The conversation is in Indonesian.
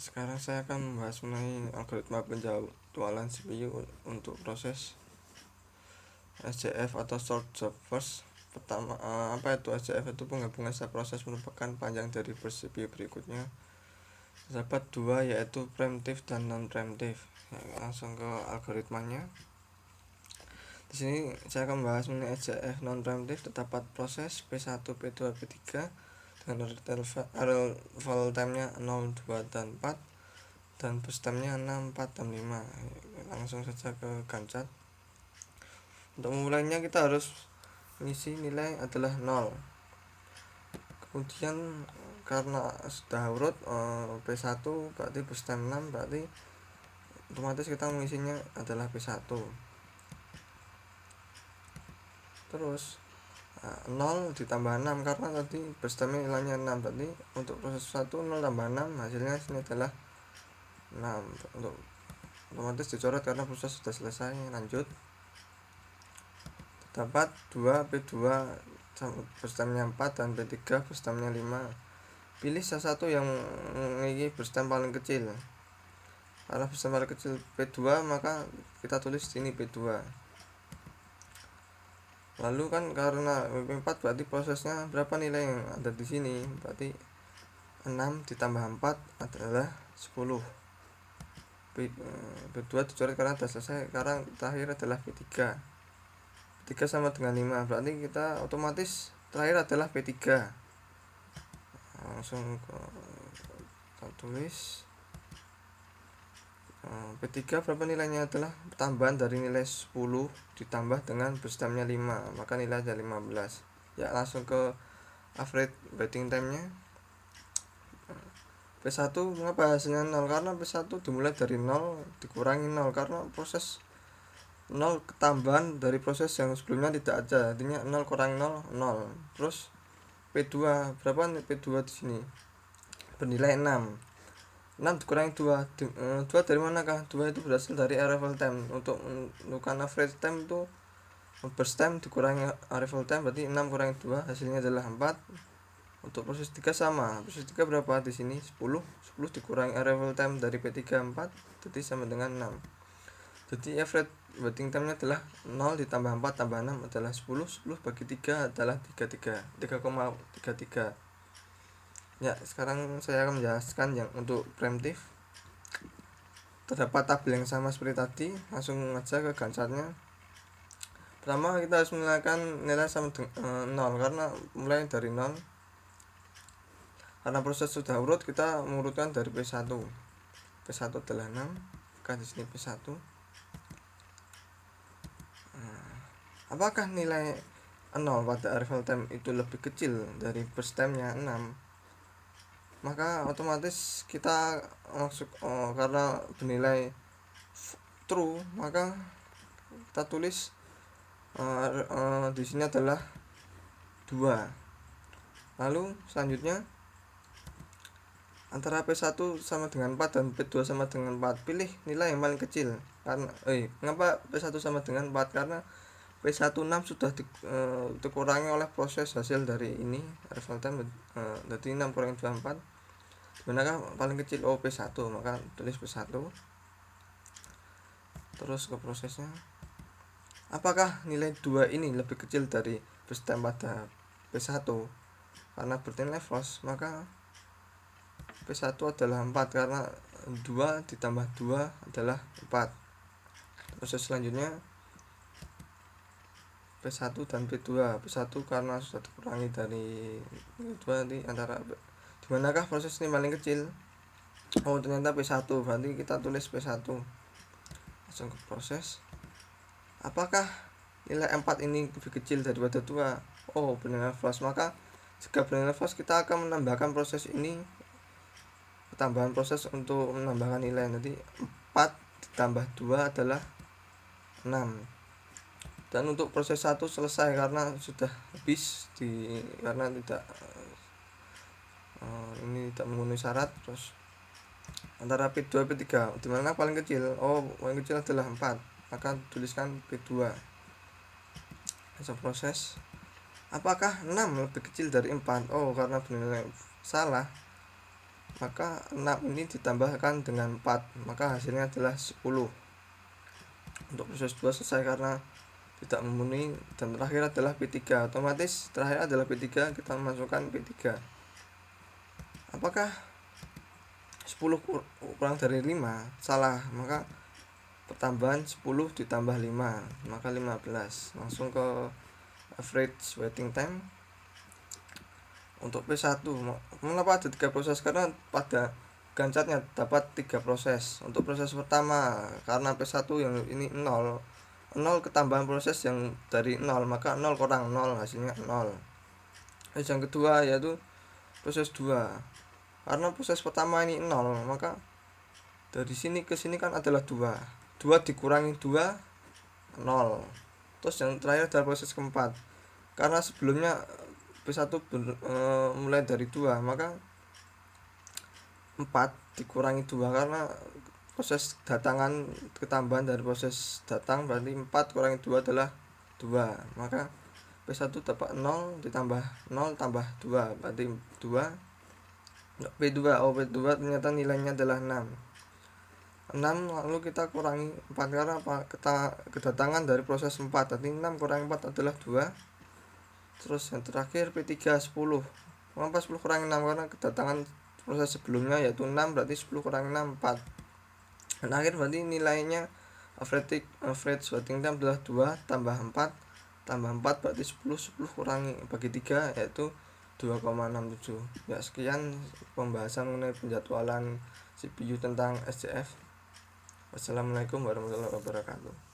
Sekarang saya akan membahas mengenai algoritma penjadwalan CPU untuk proses SJF atau Short Job First. Pertama, apa itu SJF? Itu penggabungan proses merupakan panjang dari CPU berikutnya. Terdapat dua, yaitu preemptif dan non preemptif. Langsung ke algoritmanya. Di sini saya akan membahas mengenai SJF non preemptif. Terdapat proses P1, P2, P3 dengan arrival time-nya 0, 2, dan 4 dan bustamnya 6, 4, dan 5. Langsung saja ke Gancat. Untuk memulainya kita harus mengisi nilai adalah 0. Kemudian karena sudah urut P1 berarti bustam 6, berarti otomatis kita mengisinya adalah P1. Terus 0 ditambah 6 karena tadi bustamnya nilainya 6, berarti untuk proses 1 0 tambah 6 hasilnya sini adalah 6. Untuk otomatis dicoret karena proses sudah selesai. Lanjut, terdapat 2 P2 bustamnya 4 dan P3 bustamnya 5. Pilih salah satu yang memiliki bustam paling kecil. Karena bustam paling kecil P2, maka kita tulis sini P2. Lalu kan karena P4 berarti prosesnya berapa nilai yang ada di sini? Berarti 6 ditambah 4 adalah 10. P2 dicoret karena sudah selesai. Sekarang terakhir adalah P3. P3 sama dengan 5, berarti kita otomatis terakhir adalah P3. Langsung kita tulis P3 berapa nilainya, adalah tambahan dari nilai 10 ditambah dengan bustamnya 5, maka nilai ada 15. Ya, langsung ke average waiting time-nya. P1 mengapa hasilnya 0? Karena P1 dimulai dari 0 dikurangi 0, karena proses 0 ketambahan dari proses yang sebelumnya tidak ada, artinya 0 kurang 0 0. Terus P2 berapa nih? P2 di sini bernilai 6. 6 dikurangi 2. 2 dari manakah? 2 itu berasal dari arrival time. Untuk menentukan average time itu burst time dikurangi arrival time, berarti 6 kurangi 2 hasilnya adalah 4. Untuk proses 3 sama. Proses 3 berapa di sini? 10. 10 dikurangi arrival time dari P3 4, jadi sama dengan 6. Jadi average waiting time-nya adalah 0 ditambah 4 tambah 6 adalah 10. 10 bagi 3 adalah 3,33. Ya, sekarang saya akan menjelaskan yang untuk preemptif. Terdapat tabel yang sama seperti tadi, langsung aja ke Gantt-nya. Pertama kita harus menilaikan nilai sama dengan 0, karena mulai dari 0. Karena proses sudah urut, kita mengurutkan dari P1. P1 adalah 6, maka di sini P1. Apakah nilai 0 pada arrival time itu lebih kecil dari burst time-nya 6? Maka otomatis kita masuk karena bernilai true, maka kita tulis di sini adalah 2. Lalu selanjutnya antara P1 sama dengan 4 dan P2 sama dengan 4, pilih nilai yang paling kecil. Karena mengapa P1 sama dengan 4? Karena P1 6 sudah dikurangi oleh proses hasil dari ini arrival time, jadi 6 kurangi 2 4. Manakah paling kecil? P1, maka tulis P1. Terus ke prosesnya. Apakah nilai 2 ini lebih kecil dari burst time pada P1? Karena bernilai false, maka P1 adalah 4, karena 2 ditambah 2 adalah 4. Proses selanjutnya P1 dan P2. P1 karena sudah dikurangi dari 2, di antara dimanakah proses ini paling kecil? Ternyata P1, berarti kita tulis P1. Langsung ke proses. Apakah nilai 4 ini lebih kecil daripada 2? Bernilai false, maka jika bernilai false kita akan menambahkan proses ini, tambahan proses untuk menambahkan nilai. Nanti 4 ditambah 2 adalah 6. Dan untuk proses 1 selesai karena sudah habis karena tidak ini tidak memenuhi syarat. Terus antara P2 P3 dimana paling kecil? Paling kecil adalah 4, maka tuliskan P2. Masuk proses. Apakah 6 lebih kecil dari 4? Karena bernilai salah, maka 6 ini ditambahkan dengan 4, maka hasilnya adalah 10. Untuk proses 2 selesai karena tidak memenuhi, dan terakhir adalah P3. Otomatis terakhir adalah P3, kita masukkan P3. Apakah 10 kurang dari 5? Salah, maka pertambahan 10 ditambah 5, maka 15. Langsung ke average waiting time. Untuk P1, mengapa ada 3 proses? Karena pada Gantt-nya dapat 3 proses. Untuk proses pertama, karena P1 yang ini 0 ketambahan proses yang dari 0, maka 0 kurang 0 hasilnya 0. Yang kedua yaitu proses 2. Karena proses pertama ini 0, maka dari sini ke sini kan adalah 2 dikurangi 2, 0. Terus yang terakhir adalah proses keempat. Karena sebelumnya P1 mulai dari 2, maka 4 dikurangi 2, karena proses datangan ketambahan dari proses datang, berarti 4 kurangi 2 adalah 2, maka P1 dapat 0 ditambah 0 tambah 2, berarti 2. P2 ternyata nilainya adalah 6. Lalu kita kurangi 4, karena kedatangan dari proses 4, berarti 6 kurangi 4 adalah 2. Terus yang terakhir P3 10. Mengapa 10 kurangi 6? Karena kedatangan proses sebelumnya yaitu 6, berarti 10 kurangi 6 4. Dan akhir berarti nilainya average waiting time adalah 2 tambah 4 berarti 10 kurangi bagi 3 yaitu 2,67. Ya, sekian pembahasan mengenai penjadwalan CPU tentang SCF. Wassalamualaikum warahmatullahi wabarakatuh.